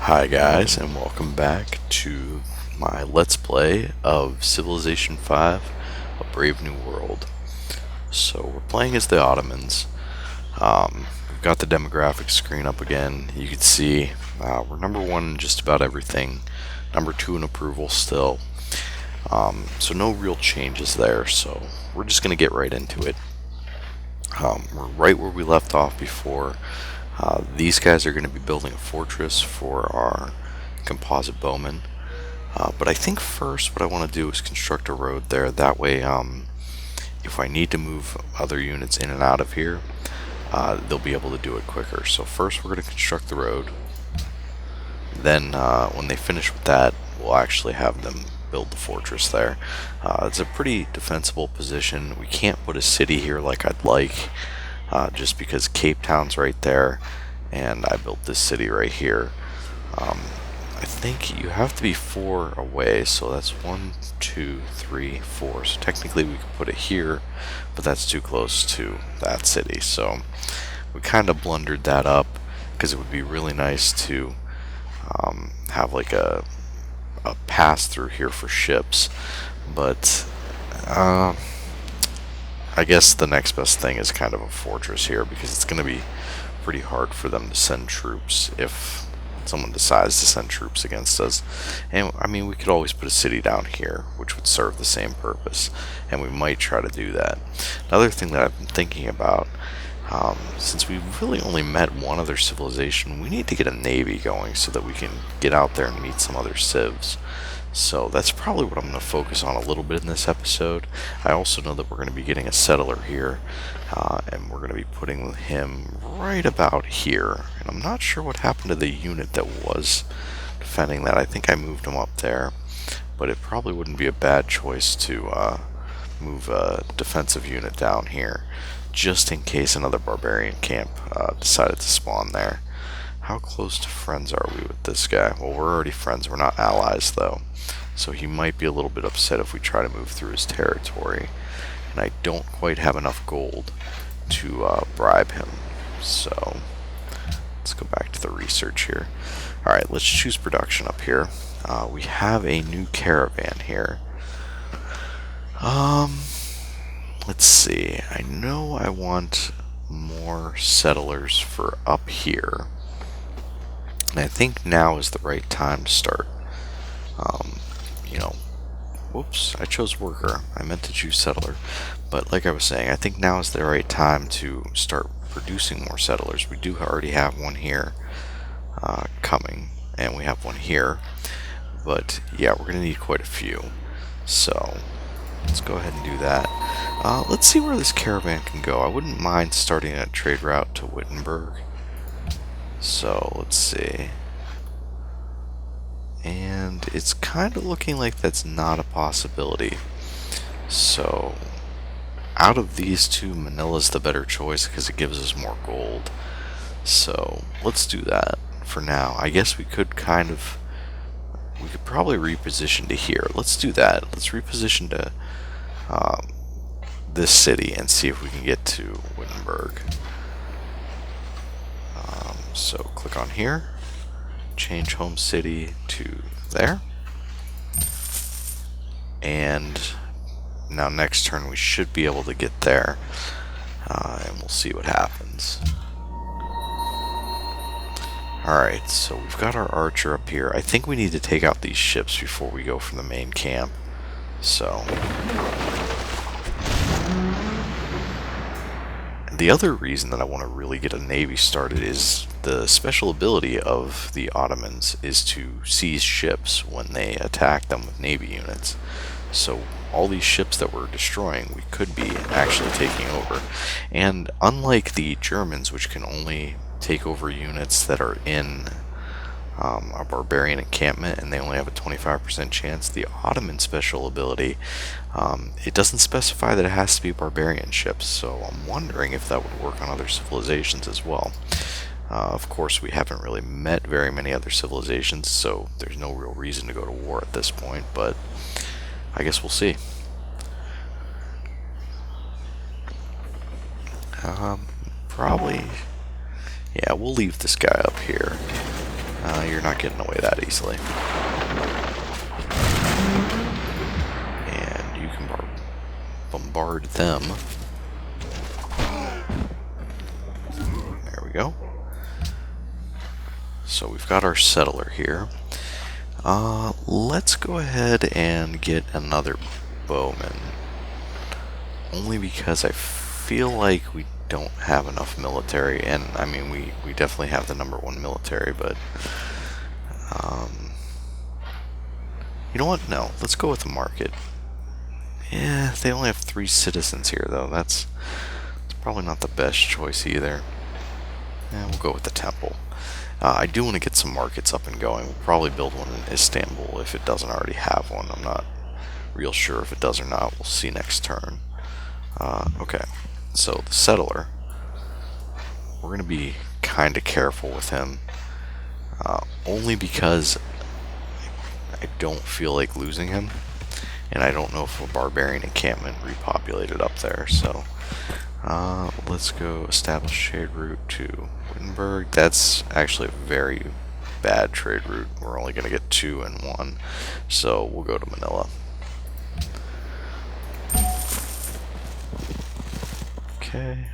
Hi guys, and welcome back to my Let's Play of Civilization 5, A Brave New World. So we're playing as the Ottomans. We've got the demographic screen up again. You can see we're number one in just about everything. Number two in approval still. So no real changes there, so we're just going to get right into it. We're right where we left off before. These guys are going to be building a fortress for our composite bowmen. But I think first what I want to do is construct a road there. That way, if I need to move other units in and out of here, they'll be able to do it quicker. So first we're going to construct the road. Then when they finish with that, we'll actually have them build the fortress there. It's a pretty defensible position. We can't put a city here like I'd like, just because Cape Town's right there, and I built this city right here. I think you have to be 4 away, so that's 1, 2, 3, 4. So technically we could put it here, but that's too close to that city. So we kind of blundered that up, because it would be really nice to have like a pass through here for ships. But I guess the next best thing is kind of a fortress here, because it's going to be pretty hard for them to send troops if someone decides to send troops against us. And I mean, we could always put a city down here, which would serve the same purpose, and we might try to do that. Another thing that I've been thinking about, since we've really only met one other civilization, we need to get a navy going so that we can get out there and meet some other civs. So that's probably what I'm going to focus on a little bit in this episode. I also know that we're going to be getting a settler here, and we're going to be putting him right about here. And I'm not sure what happened to the unit that was defending that. I think I moved him up there, but it probably wouldn't be a bad choice to move a defensive unit down here, just in case another barbarian camp decided to spawn there. How close to friends are we with this guy? Well, we're already friends. We're not allies, though. So he might be a little bit upset if we try to move through his territory. And I don't quite have enough gold to bribe him. So let's go back to the research here. Alright, let's choose production up here. We have a new caravan here. Let's see. I know I want more settlers for up here. And I think now is the right time to start, whoops, I chose worker. I meant to choose settler. But like I was saying, I think now is the right time to start producing more settlers. We do already have one here coming, and we have one here. But yeah, we're going to need quite a few. So let's go ahead and do that. Let's see where this caravan can go. I wouldn't mind starting a trade route to Wittenberg. So let's see. And it's kind of looking like that's not a possibility. So out of these two, Manila's the better choice because it gives us more gold. So let's do that for now. I guess we could we could probably reposition to here. Let's do that. Let's reposition to this city and see if we can get to Wittenberg. So click on here, change home city to there, and now next turn we should be able to get there, and we'll see what happens. Alright, so we've got our archer up here. I think we need to take out these ships before we go from the main camp. So the other reason that I want to really get a navy started is the special ability of the Ottomans is to seize ships when they attack them with navy units. So all these ships that we're destroying, we could be actually taking over. And unlike the Germans, which can only take over units that are in a barbarian encampment and they only have a 25% chance, the Ottoman special ability, it doesn't specify that it has to be barbarian ships, so I'm wondering if that would work on other civilizations as well. Of course, we haven't really met very many other civilizations, so there's no real reason to go to war at this point, but I guess we'll see. Probably, yeah, we'll leave this guy up here. You're not getting away that easily. And you can bombard them. There we go. So we've got our settler here. Let's go ahead and get another bowman. Only because I feel like we don't have enough military, and I mean we definitely have the #1 military, but you know what? No, let's go with the market. Yeah, they only have 3 citizens here though. That's probably not the best choice either. Yeah, we'll go with the temple. I do want to get some markets up and going. We'll probably build one in Istanbul if it doesn't already have one. I'm not real sure if it does or not. We'll see next turn. Okay, so the settler, we're going to be kind of careful with him, only because I don't feel like losing him, and I don't know if a barbarian encampment repopulated up there, so let's go establish trade route to Wittenberg. That's actually a very bad trade route. We're only going to get 2 and 1, so we'll go to Manila. Okay.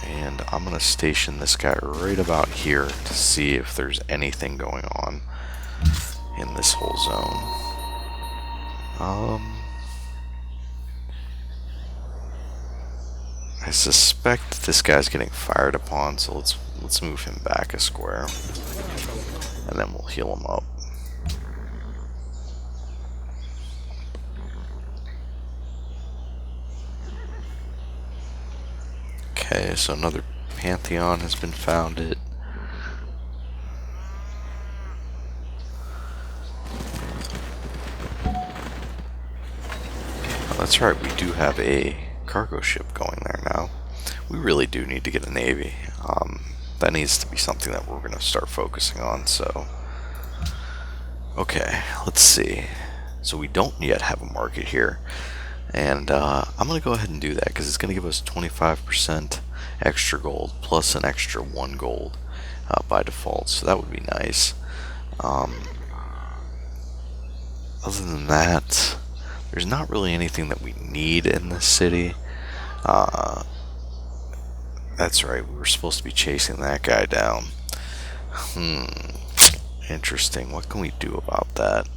And I'm going to station this guy right about here to see if there's anything going on in this whole zone. I suspect this guy's getting fired upon, so let's move him back a square, and then we'll heal him up. Okay, so another pantheon has been founded. Oh, that's right, we do have a cargo ship going there now. We really do need to get a navy. That needs to be something that we're going to start focusing on, so... Okay, let's see. So we don't yet have a market here. And I'm going to go ahead and do that because it's going to give us 25% extra gold plus an extra 1 gold by default. So that would be nice. Other than that, there's not really anything that we need in this city. That's right, we were supposed to be chasing that guy down. Interesting. What can we do about that?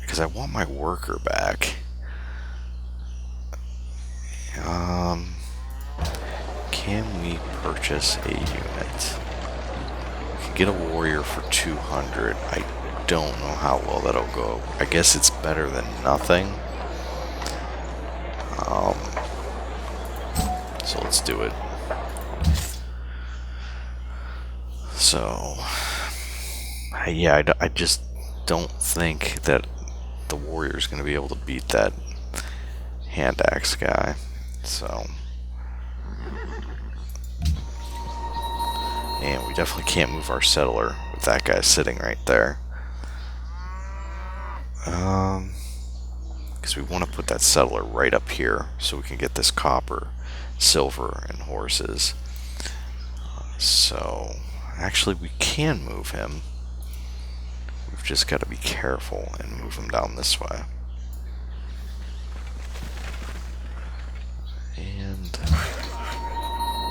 Because I want my worker back. Can we purchase a unit? We can get a warrior for 200. I don't know how well that'll go. I guess it's better than nothing. So let's do it. So, yeah, I just don't think that the warrior's going to be able to beat that hand axe guy. So, and we definitely can't move our settler with that guy sitting right there. Because we want to put that settler right up here so we can get this copper, silver, and horses. So, actually we can move him. We've just got to be careful and move him down this way. And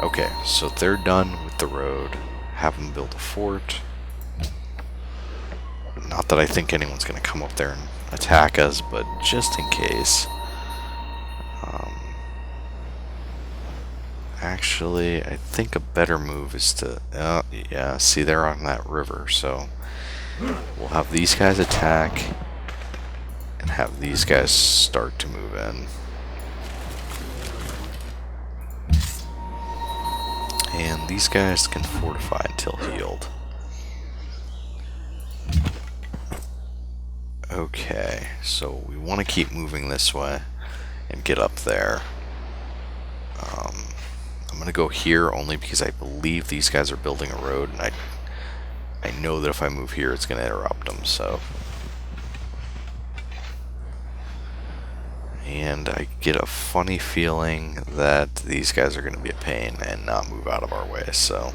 okay, so they're done with the road. Have them build a fort. Not that I think anyone's going to come up there and attack us, but just in case. Actually, I think a better move is to... yeah, see, they're on that river, so... We'll have these guys attack, and have these guys start to move in. And these guys can fortify until healed. Okay, so we want to keep moving this way and get up there. I'm going to go here only because I believe these guys are building a road, and I know that if I move here it's going to interrupt them, so... And I get a funny feeling that these guys are going to be a pain and not move out of our way, so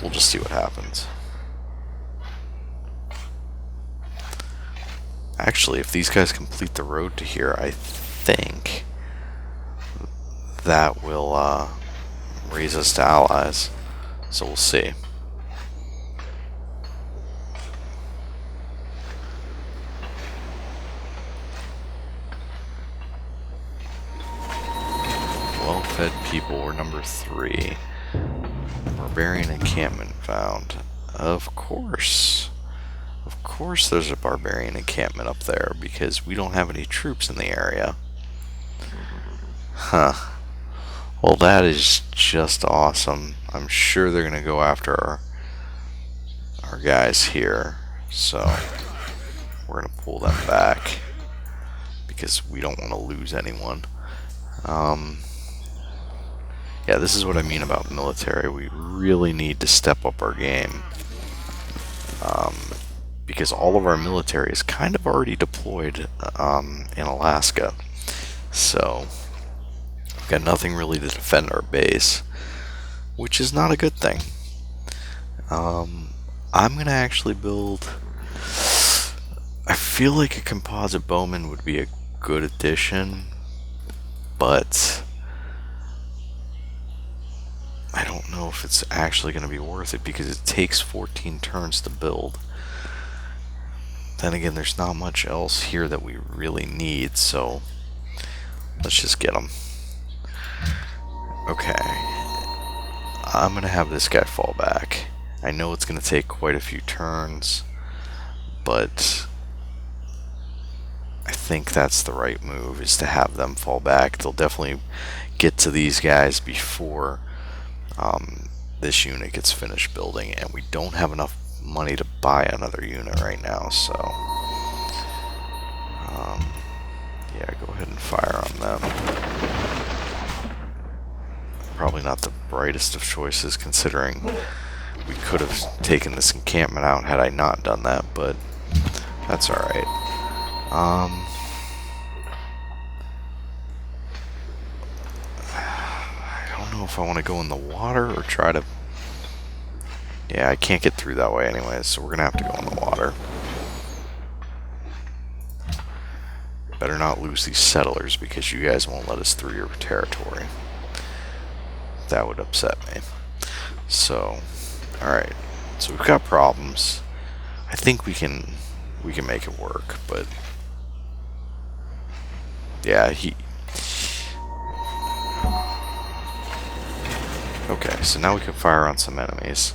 we'll just see what happens. Actually, if these guys complete the road to here, I think that will raise us to allies. So we'll see. Well-fed people were number 3. Barbarian encampment found. Of course. Of course there's a barbarian encampment up there, because we don't have any troops in the area. Huh. Well, that is just awesome. I'm sure they're going to go after our guys here. So we're going to pull them back, because we don't want to lose anyone. Yeah, this is what I mean about military. We really need to step up our game. Because all of our military is kind of already deployed in Alaska. So we've got nothing really to defend our base, which is not a good thing. I'm going to actually build... I feel like a composite bowman would be a good addition, but I don't know if it's actually going to be worth it, because it takes 14 turns to build. Then again, there's not much else here that we really need, so let's just get them. Okay. I'm going to have this guy fall back. I know it's going to take quite a few turns, but I think that's the right move, is to have them fall back. They'll definitely get to these guys before this unit gets finished building, and we don't have enough money to buy another unit right now, so yeah, go ahead and fire on them. Probably not the brightest of choices, considering we could have taken this encampment out had I not done that, but that's alright. I don't know if I want to go in the water or try to... Yeah, I can't get through that way anyways, so we're going to have to go in the water. Better not lose these settlers, because you guys won't let us through your territory. That would upset me. So, alright. So we've got problems. I think we can make it work, but... Yeah, Okay, so now we can fire on some enemies.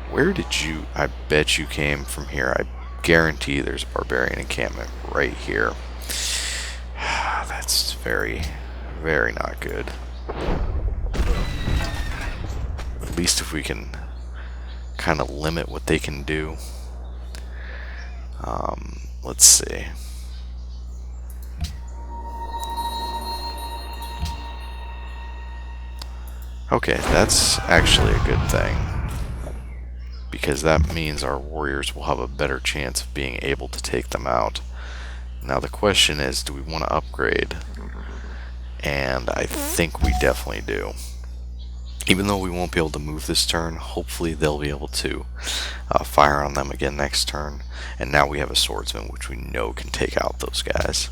Where did you... I bet you came from here. I guarantee there's a barbarian encampment right here. That's very, very not good. At least if we can kind of limit what they can do. Let's see. Okay, that's actually a good thing, because that means our warriors will have a better chance of being able to take them out. Now the question is, do we want to upgrade? And I think we definitely do. Even though we won't be able to move this turn, hopefully they'll be able to fire on them again next turn. And now we have a swordsman, which we know can take out those guys.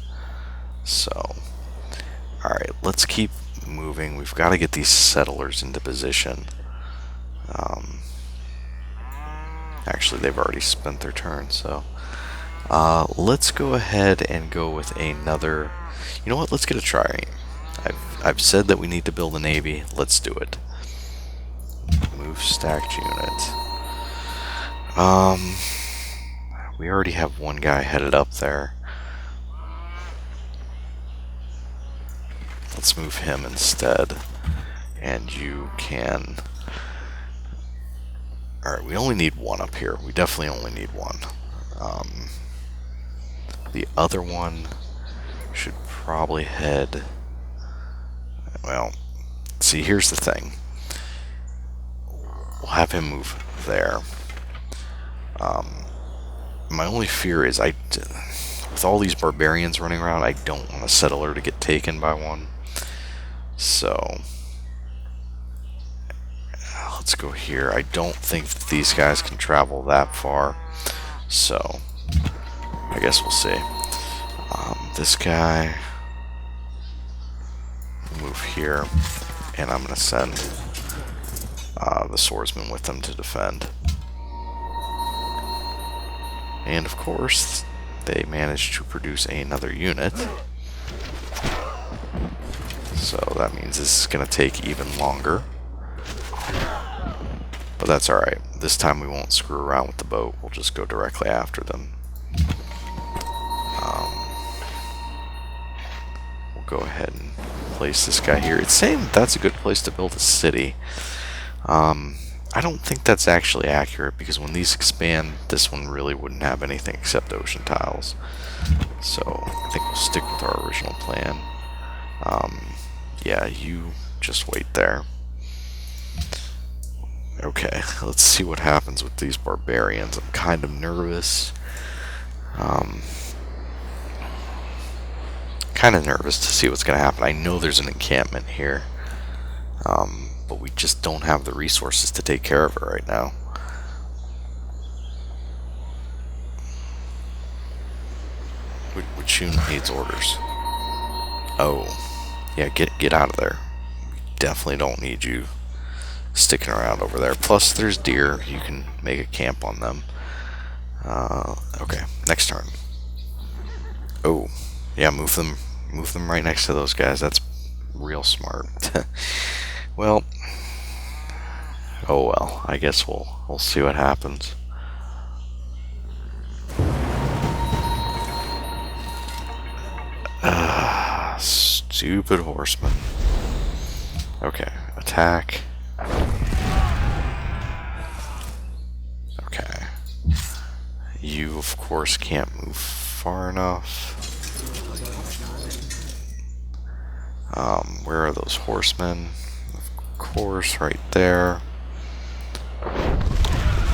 So, alright, let's keep moving. We've got to get these settlers into position. Actually, they've already spent their turn, so... let's go ahead and go with another... You know what? Let's get a trireme. I've said that we need to build a navy. Let's do it. Move stacked unit. We already have one guy headed up there. Let's move him instead. And you can... Alright, we only need one up here. We definitely only need one. The other one should probably head... Well, see, here's the thing. We'll have him move there. My only fear is with all these barbarians running around, I don't want a settler to get taken by one. So let's go here. I don't think that these guys can travel that far, so I guess we'll see. This guy will move here, and I'm going to send the swordsman with them to defend. And of course, they managed to produce another unit. So that means this is going to take even longer. But that's alright. This time we won't screw around with the boat. We'll just go directly after them. We'll go ahead and place this guy here. It's saying that that's a good place to build a city. I don't think that's actually accurate, because when these expand, this one really wouldn't have anything except ocean tiles. So I think we'll stick with our original plan. Yeah, you just wait there. Okay, let's see what happens with these barbarians. I'm kind of nervous. Kind of nervous to see what's going to happen. I know there's an encampment here, but we just don't have the resources to take care of it right now. Which unit needs orders? Oh, yeah, get out of there. We definitely don't need you sticking around over there. Plus, there's deer. You can make a camp on them. Okay, next turn. Oh, yeah, move them right next to those guys. That's real smart. Well, oh well. I guess we'll see what happens. Stupid horseman. Okay, attack. Okay. You, of course, can't move far enough. Where are those horsemen? Of course, right there.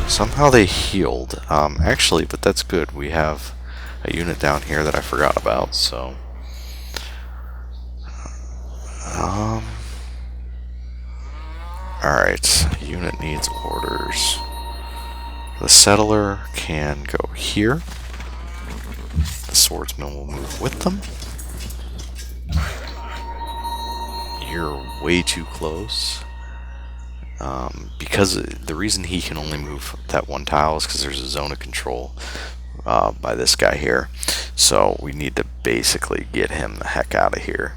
Somehow they healed. Actually, but that's good. We have a unit down here that I forgot about, so... Alright, unit needs orders. The settler can go here. The swordsman will move with them. You're way too close. Because the reason he can only move that one tile is because there's a zone of control by this guy here. So we need to basically get him the heck out of here.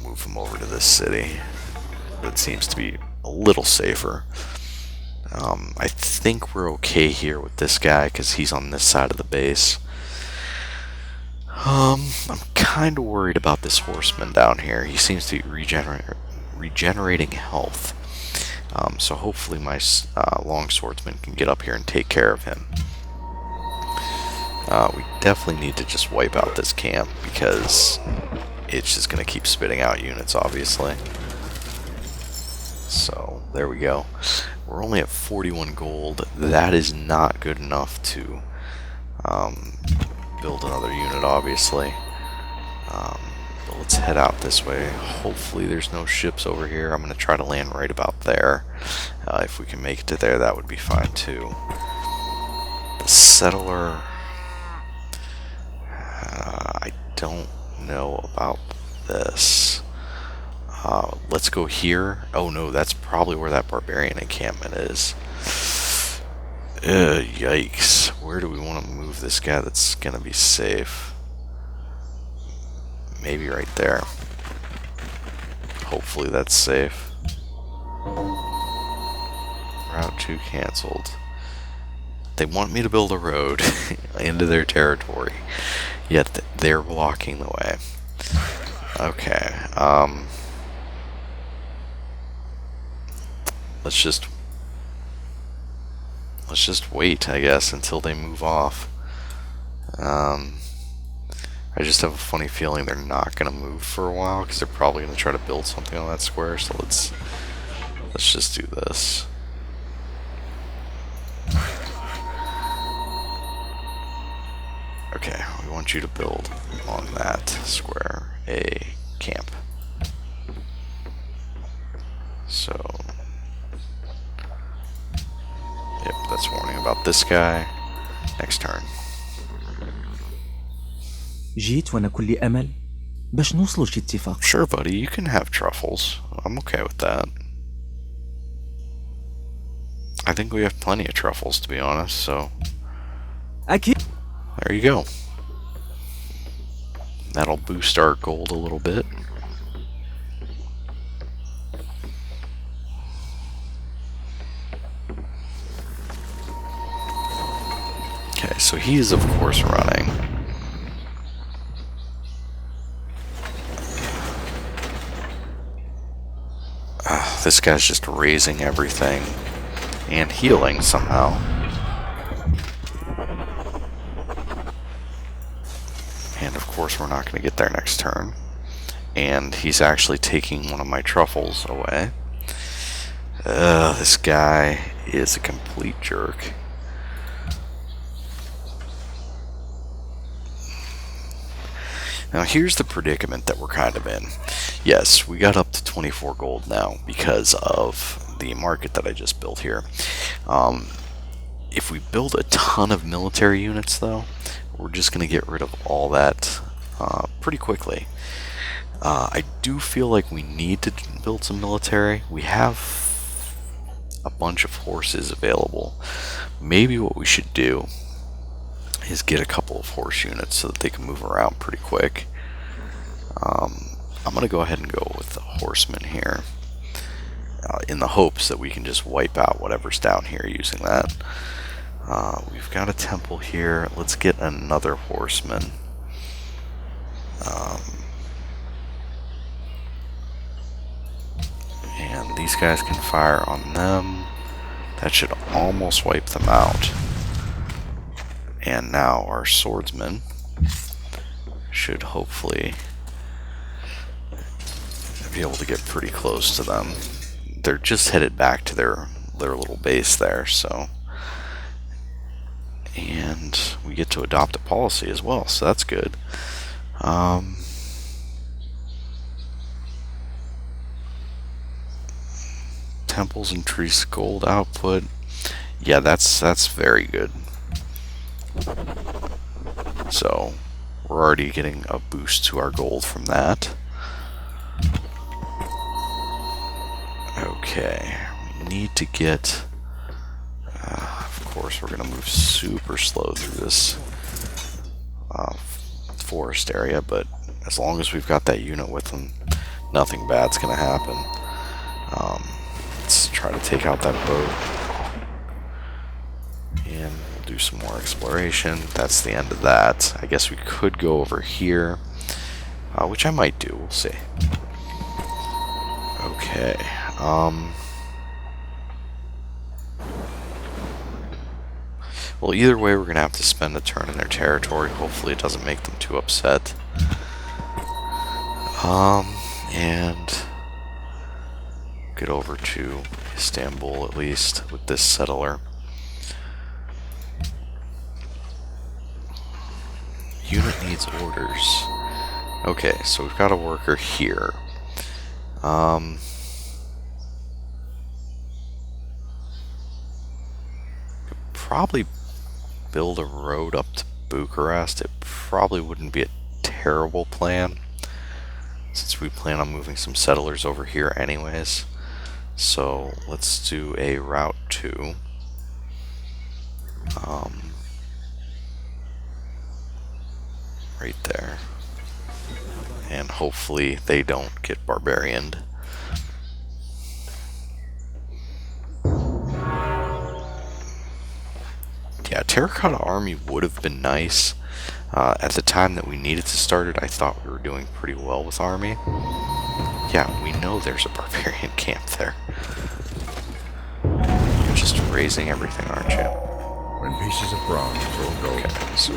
Move him over to this city. That seems to be a little safer. I think we're okay here with this guy because he's on this side of the base. I'm kind of worried about this horseman down here. He seems to be regenerating health. So hopefully my long swordsman can get up here and take care of him. We definitely need to just wipe out this camp because it's just going to keep spitting out units, obviously. So there we go. We're only at 41 gold. That is not good enough to build another unit, obviously. But let's head out this way. Hopefully there's no ships over here. I'm going to try to land right about there. If we can make it to there, that would be fine too. The settler... I don't know about this. Let's go here. Oh no, that's probably where that barbarian encampment is. Yikes. Where do we want to move this guy that's gonna be safe? Maybe right there. Hopefully that's safe. Route 2 canceled. They want me to build a road into their territory, yet they're blocking the way. Okay, let's just wait, I guess, until they move off. I just have a funny feeling they're not going to move for a while because they're probably going to try to build something on that square. So let's just do this. want you to build on that square a camp. So, yep, that's warning about this guy. Next turn. جيت وأنا كل أمل باش نوصلوا لشي اتفاق. Sure, buddy, you can have truffles. I'm okay with that. I think we have plenty of truffles, to be honest, so أكيد. there you go. That'll boost our gold a little bit. Okay, so he is, of course, running. This guy's just raising everything and healing somehow. And of course we're not going to get there next turn. And he's actually taking one of my truffles away. This guy is a complete jerk. Now here's the predicament that we're kind of in. Yes, we got up to 24 gold now because of the market that I just built here. If we build a ton of military units though, we're just going to get rid of all that pretty quickly. I do feel like we need to build some military. We have a bunch of horses available. Maybe what we should do is get a couple of horse units so that they can move around pretty quick. I'm going to go ahead and go with the horsemen here in the hopes that we can just wipe out whatever's down here using that. We've got a temple here. Let's get another horseman. And these guys can fire on them. That should almost wipe them out. And now our swordsmen should hopefully be able to get pretty close to them. They're just headed back to their little base there, so. And we get to adopt a policy as well, so that's good. Temples increase gold output. Yeah, that's very good. So we're already getting a boost to our gold from that. Okay, we need to get, of course we're going to move super slow through this forest area, but as long as we've got that unit with them, nothing bad's going to happen. Let's try to take out that boat. And we'll do some more exploration. That's the end of that. I guess we could go over here, which I might do. We'll see. Okay. Well, either way, we're going to have to spend a turn in their territory. Hopefully it doesn't make them too upset. And get over to Istanbul, at least, with this settler. Unit needs orders. Okay, so we've got a worker here. Could probably build a road up to Bucharest. It probably wouldn't be a terrible plan, since we plan on moving some settlers over here anyways. So let's do a route to right there, and hopefully they don't get barbarianed. Yeah, Terracotta Army would have been nice. At the time that we needed to start it, I thought we were doing pretty well with army. Yeah, we know there's a barbarian camp there. You're just raising everything, aren't you? When pieces of bronze will go. Okay, so,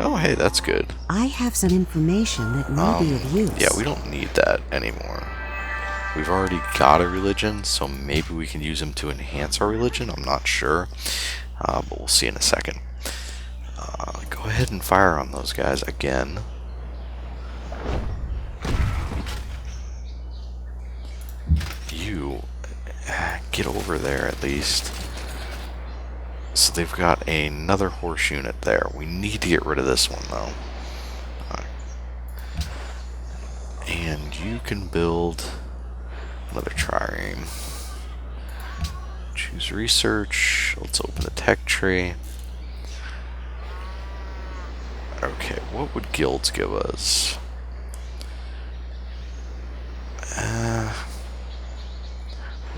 oh, hey, that's good. I have some information that may be of use. Yeah, we don't need that anymore. We've already got a religion, so maybe we can use them to enhance our religion. I'm not sure, but we'll see in a second. Go go ahead and fire on those guys again. You get over there at least. So they've got another horse unit there. We need to get rid of this one though. And you can build another trireme. Choose research. Let's open the tech tree. Okay, what would guilds give us?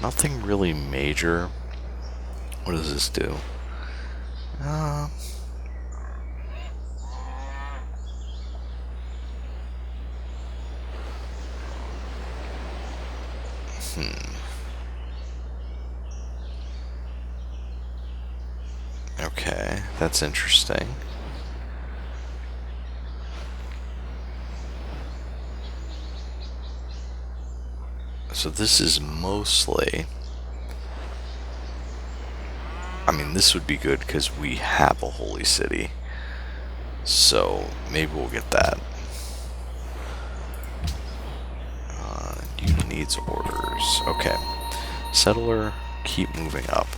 Nothing really major. What does this do? Okay, that's interesting. So this is mostly... I mean, this would be good because we have a holy city. So maybe we'll get that. Unit needs orders. Okay. Settler, keep moving up.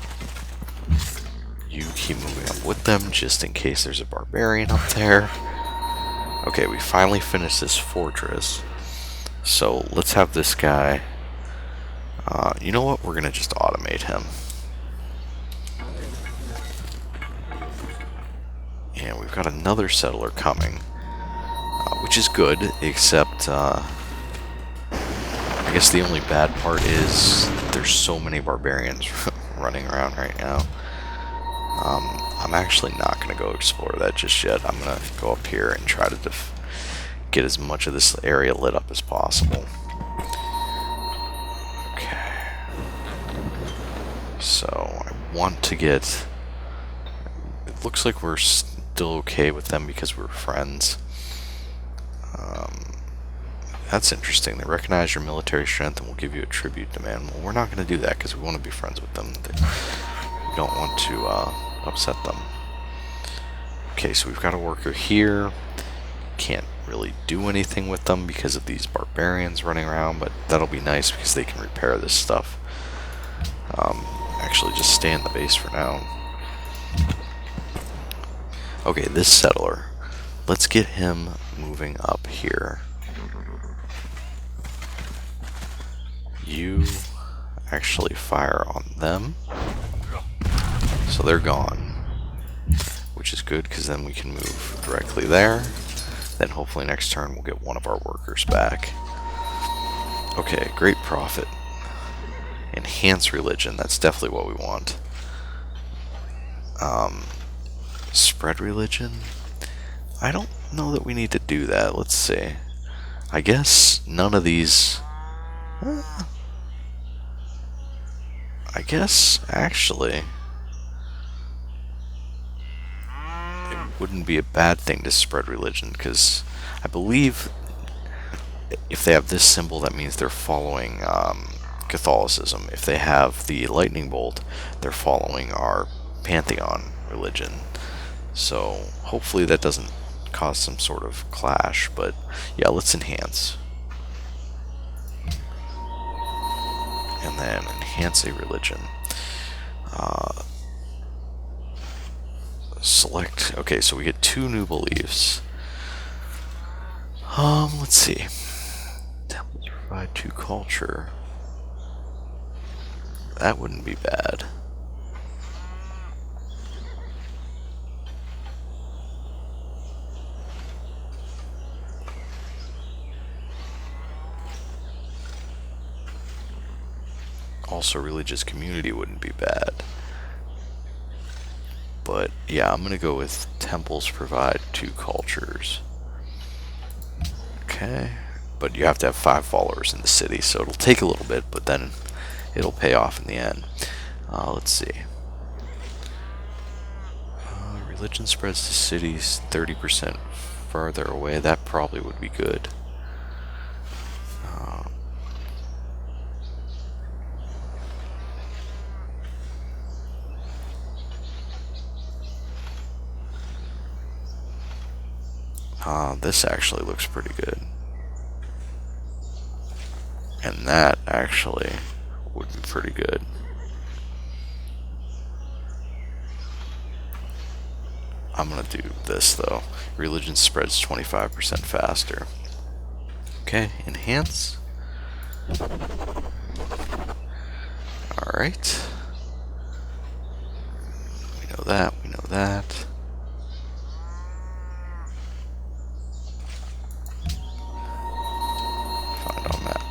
You keep moving up with them just in case there's a barbarian up there. Okay, we finally finished this fortress. So let's have this guy... you know what? We're going to just automate him. And we've got another settler coming. Which is good, except... I guess the only bad part is there's so many barbarians running around right now. I'm actually not going to go explore that just yet. I'm going to go up here and try to get as much of this area lit up as possible. Okay. So, I want to get... It looks like we're still okay with them because we're friends. That's interesting. They recognize your military strength and will give you a tribute demand. Well, we're not going to do that because we want to be friends with them. We don't want to upset them. Okay, so we've got a worker here. Can't really do anything with them because of these barbarians running around, but that'll be nice because they can repair this stuff. Actually, just stay in the base for now. Okay, this settler. Let's get him moving up here. You actually fire on them. So they're gone. Which is good because then we can move directly there. Then hopefully next turn we'll get one of our workers back. Okay, great profit. Enhance religion, that's definitely what we want. Spread religion? I don't know that we need to do that. Let's see. I guess none of these... I guess, actually, it wouldn't be a bad thing to spread religion, because I believe if they have this symbol, that means they're following Catholicism. If they have the lightning bolt, they're following our pantheon religion. So hopefully that doesn't cause some sort of clash, but yeah, let's enhance. And then enhance a religion. Select. Okay, so we get 2 new beliefs. Let's see. Temples provide 2 culture. That wouldn't be bad. Also, religious community wouldn't be bad. But yeah, I'm gonna go with temples provide 2 cultures. Okay, but you have to have 5 followers in the city, so it'll take a little bit, but then it'll pay off in the end. Let's see. Religion spreads to cities 30% farther away. That probably would be good. This actually looks pretty good. And that actually would be pretty good. I'm gonna do this though. Religion spreads 25% faster. Okay, enhance. Alright. We know that, we know that. Find on that.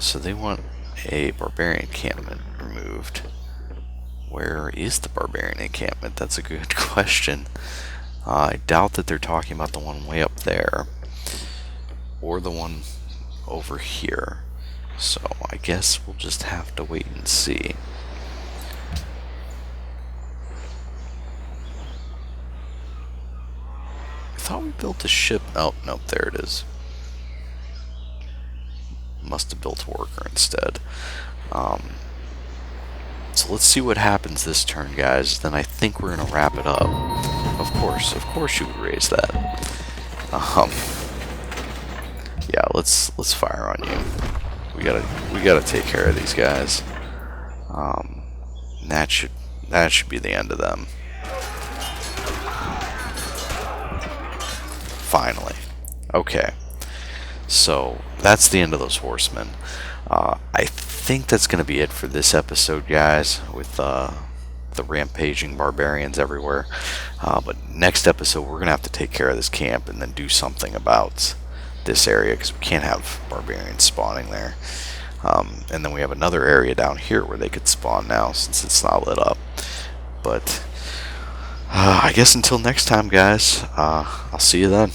So they want a barbarian encampment removed. Where is the barbarian encampment? That's a good question. I doubt that they're talking about the one way up there. Or the one over here. So I guess we'll just have to wait and see. I thought we built a ship. Oh, nope, there it is. Must have built a worker instead. So let's see what happens this turn, guys. Then I think we're gonna wrap it up. Of course you would raise that. Yeah, let's fire on you. We gotta take care of these guys. That should be the end of them. Finally. Okay. So that's the end of those horsemen. I think that's going to be it for this episode, guys, with the rampaging barbarians everywhere. But next episode, we're going to have to take care of this camp and then do something about this area, because we can't have barbarians spawning there. And then we have another area down here where they could spawn now, since it's not lit up. But I guess until next time, guys, I'll see you then.